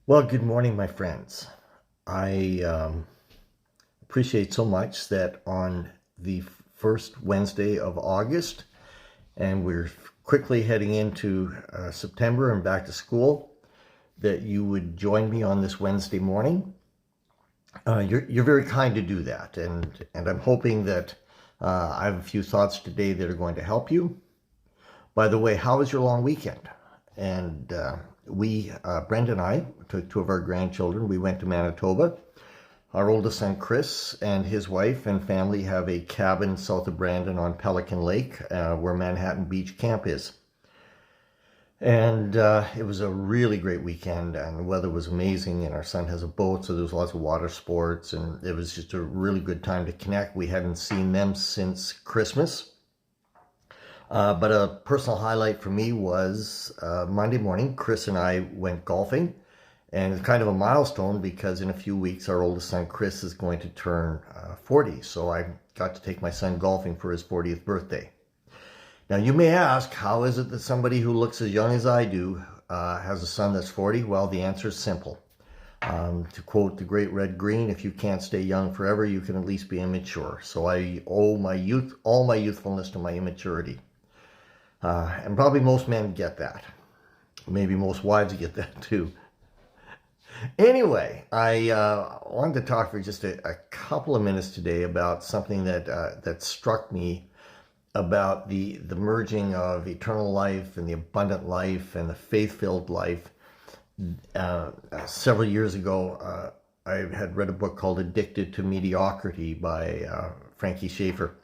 Well, good morning, my friends. I appreciate so much that on the first Wednesday of August, and we're quickly heading into September and back to school, that you would join me on this Wednesday morning. You're very kind to do that, and I'm hoping that I have a few thoughts today that are going to help you. By the way, how was your long weekend? And Brenda and I took two of our grandchildren. We went to Manitoba. Our oldest son, Chris, and his wife and family have a cabin south of Brandon on Pelican Lake, where Manhattan Beach Camp is. And it was a really great weekend, and the weather was amazing. And our son has a boat, so there was lots of water sports, and it was just a really good time to connect. We hadn't seen them since Christmas. But a personal highlight for me was Monday morning. Chris and I went golfing, and it's kind of a milestone because in a few weeks our oldest son Chris is going to turn 40. So I got to take my son golfing for his 40th birthday. Now you may ask, how is it that somebody who looks as young as I do has a son that's 40? Well, the answer is simple. To quote the great Red Green, if you can't stay young forever, you can at least be immature. So I owe my youth, all my youthfulness, to my immaturity. And probably most men get that. Maybe most wives get that too. Anyway, I wanted to talk for just a couple of minutes today about something that struck me about the merging of eternal life and the abundant life and the faith-filled life. Several years ago, I had read a book called Addicted to Mediocrity by Frankie Schaeffer.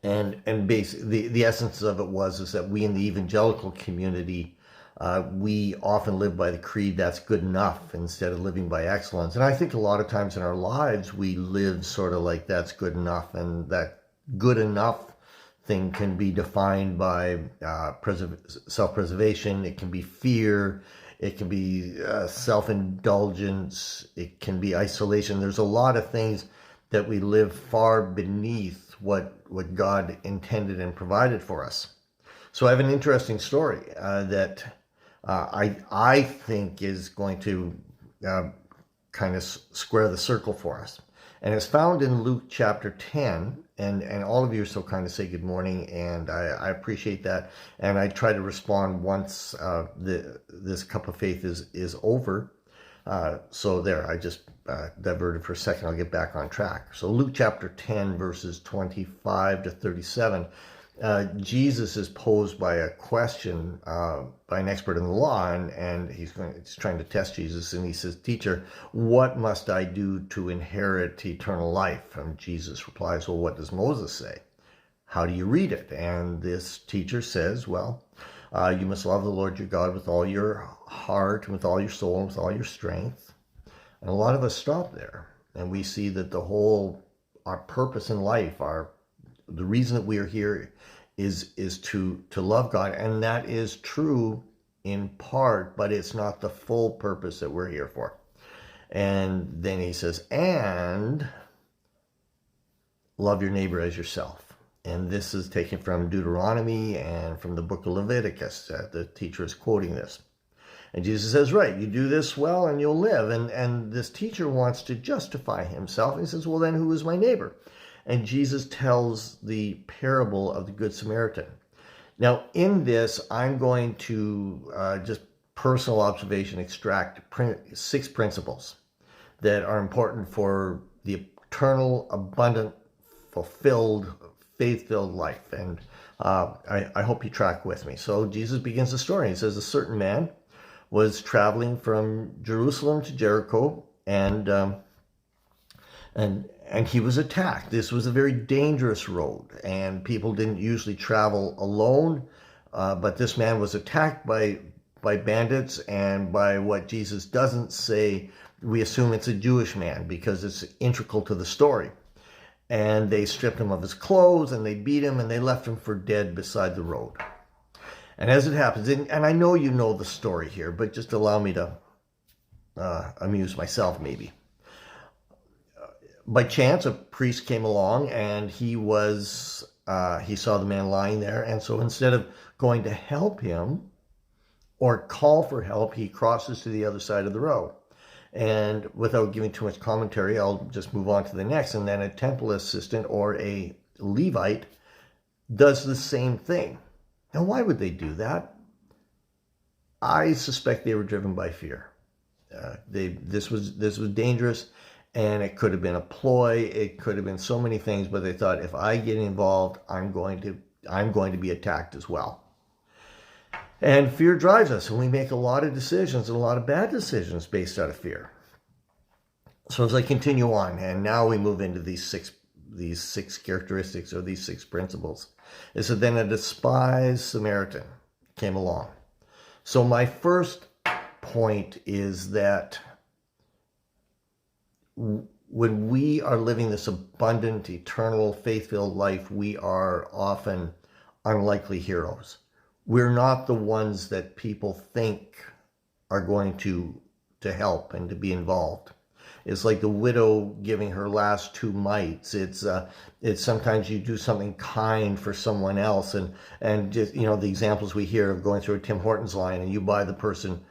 And basically, the essence of it is that we in the evangelical community, we often live by the creed that's good enough instead of living by excellence. And I think a lot of times in our lives, we live sort of like that's good enough, and that good enough thing can be defined by self-preservation. It can be fear. It can be self-indulgence. It can be isolation. There's a lot of things that we live far beneath what God intended and provided for us. So I have an interesting story that I think is going to kind of square the circle for us. And it's found in Luke chapter 10. And all of you are so kind to say good morning, and I appreciate that. And I try to respond once this cup of faith is over. So there, I just diverted for a second. I'll get back on track. So Luke chapter 10, verses 25 to 37, Jesus is posed by a question by an expert in the law, and he's trying to test Jesus, and he says, "Teacher, what must I do to inherit eternal life?" And Jesus replies, "Well, what does Moses say? How do you read it?" And this teacher says, "Well, you must love the Lord your God with all your heart and with all your soul and with all your strength." And a lot of us stop there, and we see that our purpose in life, the reason that we are here is to love God. And that is true in part, but it's not the full purpose that we're here for. And then he says, and love your neighbor as yourself. And this is taken from Deuteronomy and from the book of Leviticus. The teacher is quoting this. And Jesus says, right, you do this well and you'll live. And this teacher wants to justify himself. And he says, well, then who is my neighbor? And Jesus tells the parable of the Good Samaritan. Now, in this, I'm going to just personal observation extract 6 principles that are important for the eternal, abundant, fulfilled, faith-filled life. And I hope you track with me. So Jesus begins the story. He says, a certain man was traveling from Jerusalem to Jericho, and he was attacked. This was a very dangerous road, and people didn't usually travel alone. But this man was attacked by bandits, and by what Jesus doesn't say, we assume it's a Jewish man because it's integral to the story. And they stripped him of his clothes, and they beat him, and they left him for dead beside the road. And as it happens, and I know you know the story here, but just allow me to amuse myself maybe. By chance, a priest came along, and he saw the man lying there, and so instead of going to help him or call for help, he crosses to the other side of the road. And without giving too much commentary, I'll just move on to the next. And then a temple assistant or a Levite does the same thing. Now, why would they do that? I suspect they were driven by fear. This was dangerous, and it could have been a ploy. It could have been so many things, but they thought, if I get involved, I'm going to be attacked as well. And fear drives us, and we make a lot of decisions, and a lot of bad decisions based out of fear. So as I continue on, and now we move into these six characteristics, or these 6 principles. It said, then a despised Samaritan came along. So my first point is that when we are living this abundant, eternal, faith-filled life, we are often unlikely heroes. We're not the ones that people think are going to help and to be involved. It's like the widow giving her last 2 mites. It's sometimes you do something kind for someone else, and just, the examples we hear of going through a Tim Hortons line, and you buy the person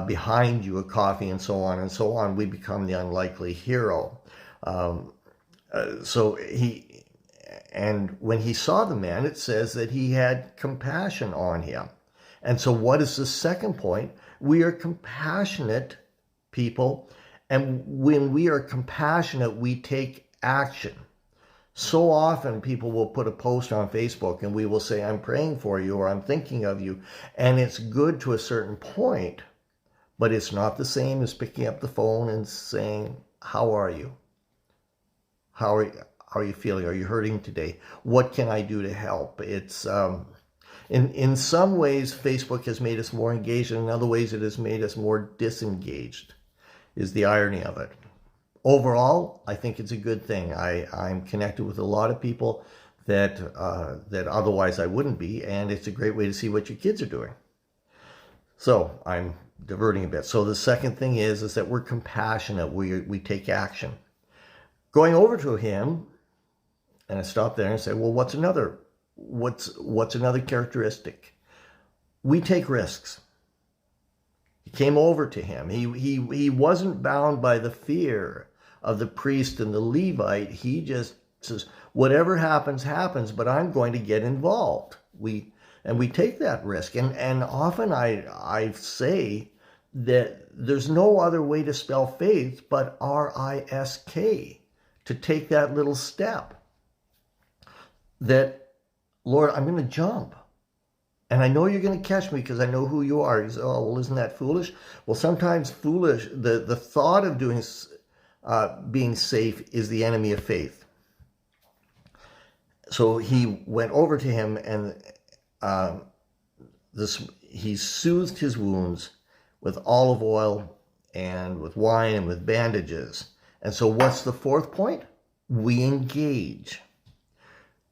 behind you a coffee, and so on and so on. We become the unlikely hero. And when he saw the man, it says that he had compassion on him. And so what is the second point? We are compassionate people. And when we are compassionate, we take action. So often people will put a post on Facebook and we will say, I'm praying for you, or I'm thinking of you. And it's good to a certain point, but it's not the same as picking up the phone and saying, how are you? How are you feeling? Are you hurting today? What can I do to help? It's in some ways, Facebook has made us more engaged, and in other ways, it has made us more disengaged, is the irony of it. Overall, I think it's a good thing. I'm connected with a lot of people that otherwise I wouldn't be, and it's a great way to see what your kids are doing. So I'm diverting a bit. So the second thing is that we're compassionate. We take action. Going over to him, and I stopped there and said, well, what's another characteristic? We take risks. He came over to him. He wasn't bound by the fear of the priest and the Levite. He just says, whatever happens, happens, but I'm going to get involved. We take that risk. And often I say that there's no other way to spell faith but R-I-S-K, to take that little step. That, Lord, I'm going to jump. And I know you're going to catch me because I know who you are. He says, oh, well, isn't that foolish? Well, sometimes foolish, the thought of being safe is the enemy of faith. So he went over to him, and he soothed his wounds with olive oil and with wine and with bandages. And so what's the fourth point? We engage.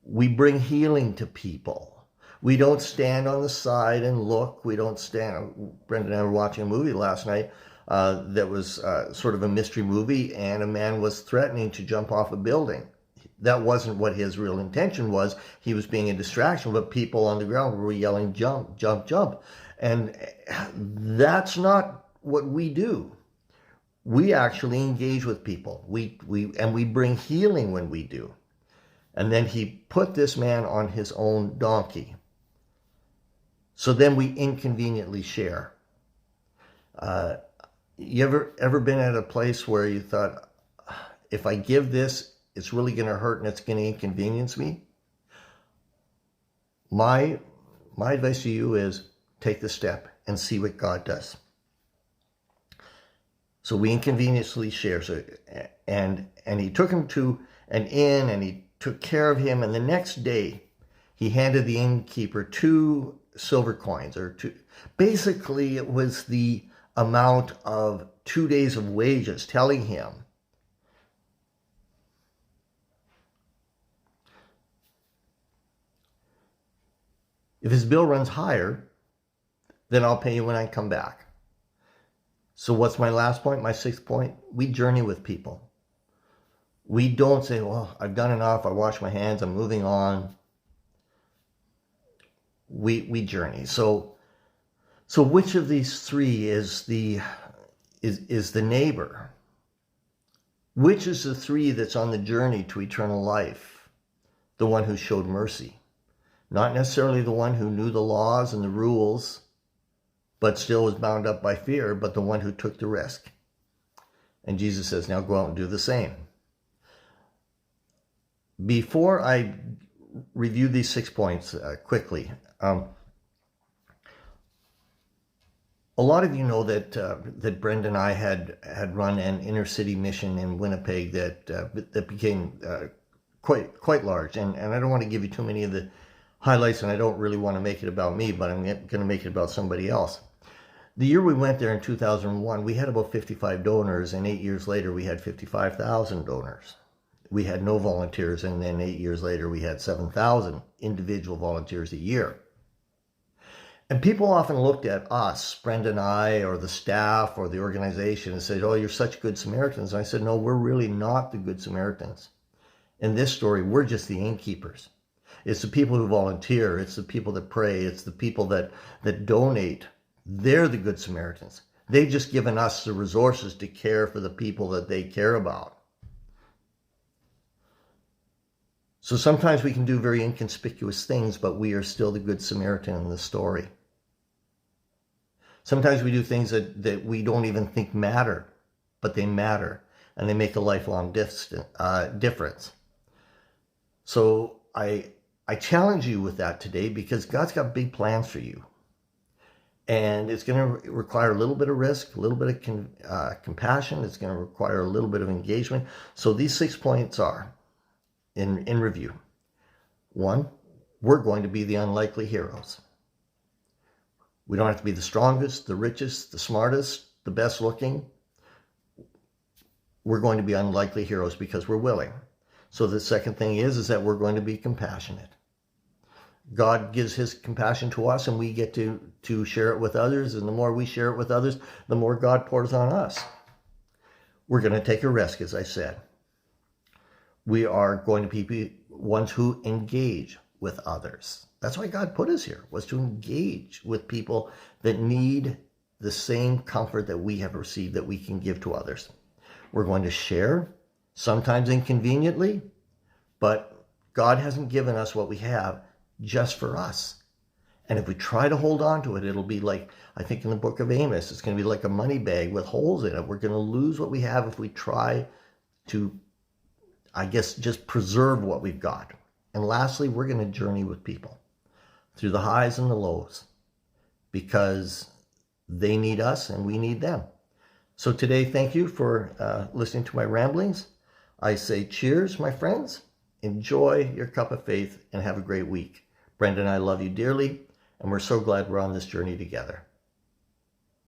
We bring healing to people. We don't stand on the side and look. We don't stand. Brenda and I were watching a movie last night that was sort of a mystery movie, and a man was threatening to jump off a building. That wasn't what his real intention was. He was being a distraction, but people on the ground were yelling, jump, jump, jump. And that's not what we do. We actually engage with people. We bring healing when we do. And then he put this man on his own donkey. So then we inconveniently share. You ever been at a place where you thought, if I give this, it's really going to hurt and it's going to inconvenience me? My advice to you is take the step and see what God does. So we inconveniently share. So, and he took him to an inn, and he took care of him. And the next day, he handed the innkeeper 2 silver coins, or 2. Basically, it was the amount of 2 days of wages, telling him, if his bill runs higher, then I'll pay you when I come back. So what's my last point? My 6th point? We journey with people. We don't say, well, I've done enough. I wash my hands. I'm moving on. We journey. So So which of these three is the neighbor? Which is the three that's on the journey to eternal life? The one who showed mercy. Not necessarily the one who knew the laws and the rules, but still was bound up by fear, but the one who took the risk. And Jesus says, now go out and do the same. Before I review these 6 points quickly, a lot of you know that Brenda and I had run an inner city mission in Winnipeg that became quite large. And I don't want to give you too many of the highlights, and I don't really want to make it about me, but I'm going to make it about somebody else. The year we went there in 2001, we had about 55 donors, and 8 years later we had 55,000 donors. We had no volunteers, and then 8 years later we had 7,000 individual volunteers a year. And people often looked at us, Brenda and I, or the staff, or the organization, and said, oh, you're such good Samaritans. And I said, no, we're really not the good Samaritans. In this story, we're just the innkeepers. It's the people who volunteer. It's the people that pray. It's the people that donate. They're the good Samaritans. They've just given us the resources to care for the people that they care about. So sometimes we can do very inconspicuous things, but we are still the good Samaritan in the story. Sometimes we do things that we don't even think matter, but they matter, and they make a lifelong difference. So I challenge you with that today, because God's got big plans for you. And it's going to require a little bit of risk, a little bit of compassion. It's going to require a little bit of engagement. So these 6 points are, in review. 1, we're going to be the unlikely heroes. We don't have to be the strongest, the richest, the smartest, the best looking. We're going to be unlikely heroes because we're willing. So the second thing is that we're going to be compassionate. God gives his compassion to us, and we get to share it with others. And the more we share it with others, the more God pours on us. We're going to take a risk, as I said. We are going to be ones who engage with others. That's why God put us here, was to engage with people that need the same comfort that we have received, that we can give to others. We're going to share, sometimes inconveniently, but God hasn't given us what we have just for us. And if we try to hold on to it, it'll be like, I think in the book of Amos, it's going to be like a money bag with holes in it. We're going to lose what we have if we try to, I guess, just preserve what we've got. And lastly, we're going to journey with people through the highs and the lows, because they need us and we need them. So today, thank you for listening to my ramblings. I say cheers, my friends. Enjoy your cup of faith and have a great week. Brenda and I love you dearly, and we're so glad we're on this journey together.